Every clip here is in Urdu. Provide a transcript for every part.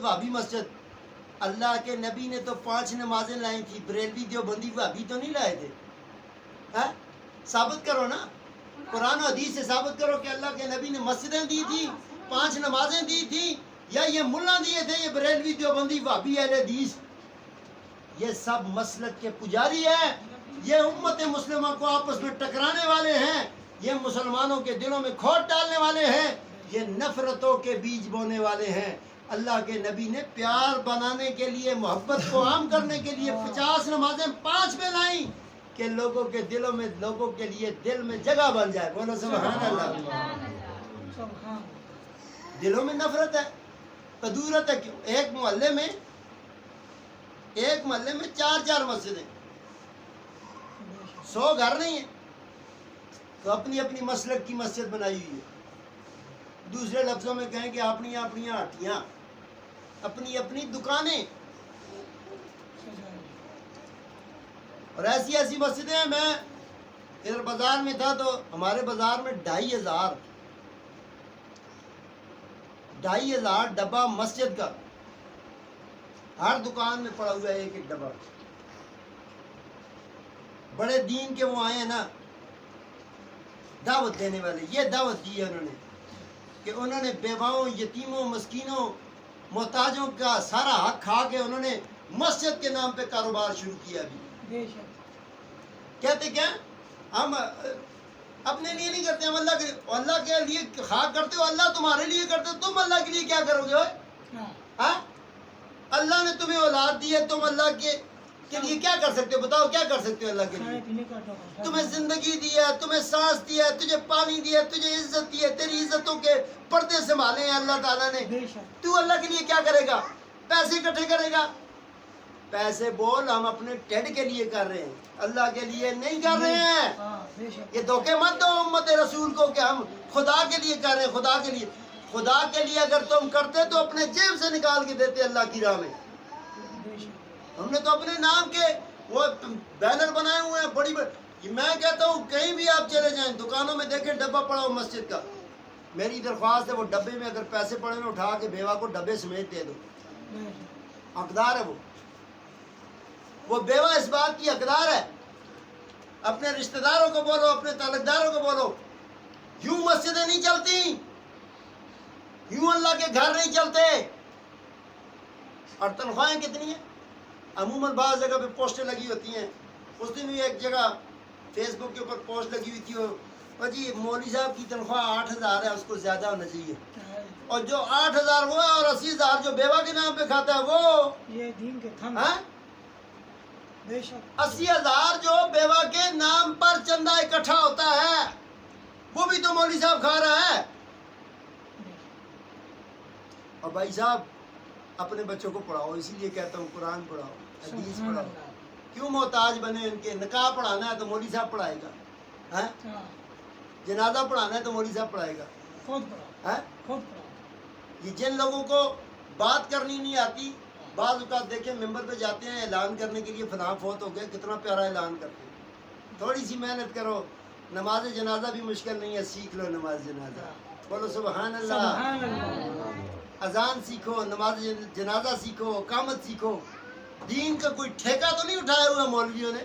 بھابی مسجد، اللہ کے نبی نے تو 5 نمازیں لائی تھی، بریلوی دیوبندی بھابی تو نہیں لائے تھے. ہاں ثابت کرو نا، قرآن و حدیث سے ثابت کرو کہ اللہ کے نبی نے مسجدیں دی تھی، 5 نمازیں دی تھی، یا یہ ملا دیے تھے یہ بریلوی دیوبندی بھابی اہل حدیث. یہ سب مسلک کے پجاری ہیں، یہ امت مسلمہ کو آپس میں ٹکرانے والے ہیں، یہ مسلمانوں کے دلوں میں کھوٹ ڈالنے والے ہیں، یہ نفرتوں کے بیج بونے والے ہیں. اللہ کے نبی نے پیار بنانے کے لیے، محبت کو عام کرنے کے لیے 50 نمازیں 5 میں لائیں کہ لوگوں کے دلوں میں، لوگوں کے لیے دل میں جگہ بن جائے. بولو سبحان اللہ. دلوں میں نفرت ہے، قدورت ہے. کیوں؟ ایک محلے میں 4 مسجدیں، 100 گھر نہیں ہیں، تو اپنی اپنی مسلک کی مسجد بنائی ہوئی ہے. دوسرے لفظوں میں کہیں کہ اپنی اپنی ہٹیاں، اپنی اپنی دکانیں، اور ایسی ایسی مسجدیں ہیں. میں ادھر بازار میں تھا تو ہمارے بازار میں 2,500 ڈبہ مسجد کا، ہر دکان میں پڑا ہوا ہے ایک ایک ڈبہ. بڑے دین کے وہ آئے ہیں نا دعوت دینے والے، یہ دعوت دی ہے انہوں نے کہ انہوں نے بیواؤں، یتیموں، مسکینوں، محتاجوں کا سارا حق کھا کے انہوں نے مسجد کے نام پہ کاروبار شروع کیا. ابھی کہتے کیا ہم اپنے لیے نہیں کرتے، ہم اللہ کے لیے خاک کرتے ہو، اللہ تمہارے لیے کرتے ہو، تم اللہ کے لیے کیا کرو گے؟ ہاں اللہ نے تمہیں اولاد دی ہے، تم اللہ کے لیے کیا کر سکتے ہو؟ بتاؤ کیا کر سکتے ہو اللہ کے لیے؟ تمہیں زندگی دی ہے، تمہیں سانس دی ہے، تجھے پانی دی ہے، تجھے عزت دی ہے، تیری عزتوں کے پردے سنبھالے ہیں اللہ تعالیٰ نے. تو اللہ کے لیے کیا کرے گا؟ پیسے اکٹھے کرے گا؟ پیسے بول ہم اپنے ٹیڈ کے لیے کر رہے ہیں، اللہ کے لیے نہیں کر رہے ہیں. یہ دھوکے مت دو امت رسول کو کہ ہم خدا کے لیے کر رہے ہیں. خدا کے لیے، خدا کے لیے اگر تم کرتے تو اپنے جیب سے نکال کے دیتے اللہ کی راہ میں. ہم نے تو اپنے نام کے وہ بینر بنائے ہوئے ہیں بڑی بڑی. میں کہتا ہوں کہیں بھی آپ چلے جائیں، دکانوں میں دیکھیں ڈبہ پڑا ہو مسجد کا. میری درخواست ہے وہ ڈبے میں اگر پیسے پڑے نا اٹھا کے بیوہ کو ڈبے سمیت دے دو. حقدار ہے وہ بیوہ اس بات کی حقدار ہے. اپنے رشتہ داروں کو بولو، اپنے تعلق داروں کو بولو، یوں مسجدیں نہیں چلتی، یوں اللہ کے گھر نہیں چلتے. اور تنخواہیں کتنی ہیں؟ عموماً بعض جگہ پہ پوسٹیں لگی ہوتی ہیں. اس دن بھی ایک جگہ فیس بک کے اوپر پوسٹ لگی ہوئی تھی، اور جی مولوی صاحب کی تنخواہ 8,000 ہے، اس کو زیادہ ہونا چاہیے. اور جو 8,000 وہ ہے اور 80,000 جو بیوہ کے نام پہ کھاتا ہے وہ یہ دین کے تھم. 80,000 جو بیوہ کے نام پر چندہ اکٹھا ہوتا ہے وہ بھی تو مولوی صاحب کھا رہا ہے. اور بھائی صاحب اپنے بچوں کو پڑھاؤ، اسی لیے کہتا ہوں قرآن پڑھاؤ، حدیث پڑھاؤ. کیوں محتاج بنے ان کے؟ نکاح پڑھانا ہے تو مولوی صاحب پڑھائے گا، جنازہ پڑھانا ہے تو مولوی صاحب پڑھائے گا. یہ جن لوگوں کو بات کرنی نہیں آتی، بعض اوقات دیکھیں ممبر پہ جاتے ہیں اعلان کرنے کے لیے فلاں فوت ہو گئے، کتنا پیارا اعلان کرتے ہیں. تھوڑی سی محنت کرو، نماز جنازہ بھی مشکل نہیں ہے، سیکھ لو نماز جنازہ. بولو سبحان اللہ. اذان سیکھو، نماز جنازہ سیکھو، اقامت سیکھو. دین کا کوئی ٹھیکہ تو نہیں اٹھایا ہوا مولویوں نے.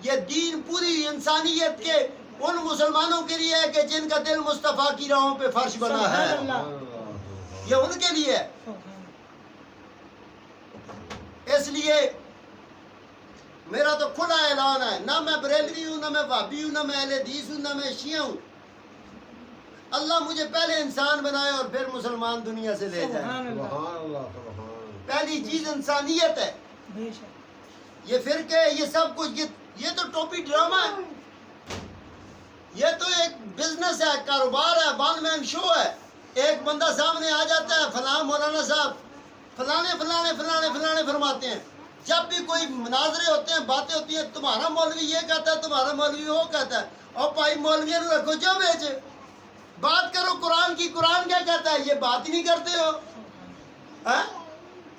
یہ دین پوری انسانیت کے ان مسلمانوں کے لیے ہے کہ جن کا دل مصطفیٰ کی راہوں پہ فرش بنا ہے، یہ ان کے لیے ہے. اس لیے میرا تو کھلا اعلان ہے، نہ میں بریلوی ہوں، نہ میں وہابی ہوں، نہ میں اہل حدیث ہوں، نہ میں شیعہ ہوں. اللہ مجھے پہلے انسان بنائے اور پھر مسلمان دنیا سے لے جائے. پہلی چیز انسانیت ہے. یہ فرقے، یہ سب کچھ، یہ تو ٹوپی ڈرامہ ہے، یہ تو ایک بزنس ہے، کاروبار ہے، ون مین شو ہے. ایک بندہ سامنے آ جاتا ہے، فلاں مولانا صاحب فلانے فلانے فلانے فلانے فرماتے ہیں. جب بھی کوئی مناظرے ہوتے ہیں، باتیں ہوتی ہیں، تمہارا مولوی یہ کہتا ہے، تمہارا مولوی وہ کہتا ہے. اور بھائی مولویوں نے رکھو جو بیچے، بات کرو قرآن کی. قرآن کیا کہتا ہے؟ یہ بات ہی نہیں کرتے ہو.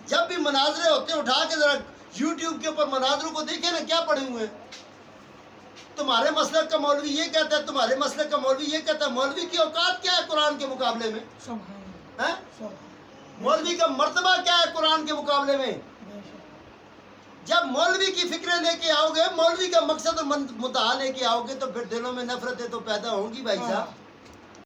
جب بھی مناظرے ہوتے ہیں اٹھا کے ذرا یوٹیوب کے اوپر مناظروں کو دیکھیں نا، کیا پڑے ہوئے ہیں. تمہارے مسلک کا مولوی یہ کہتا ہے، تمہارے مسلک کا مولوی یہ کہتا ہے. مولوی کی اوقات کیا ہے قرآن کے مقابلے میں؟ مولوی کا مرتبہ کیا ہے قرآن کے مقابلے میں؟ جب مولوی کی فکریں لے کے آؤ گے، مولوی کا مقصد اور مدعا لے کے آؤ گے تو پھر دلوں میں نفرتیں تو پیدا ہوں گی بھائی صاحب.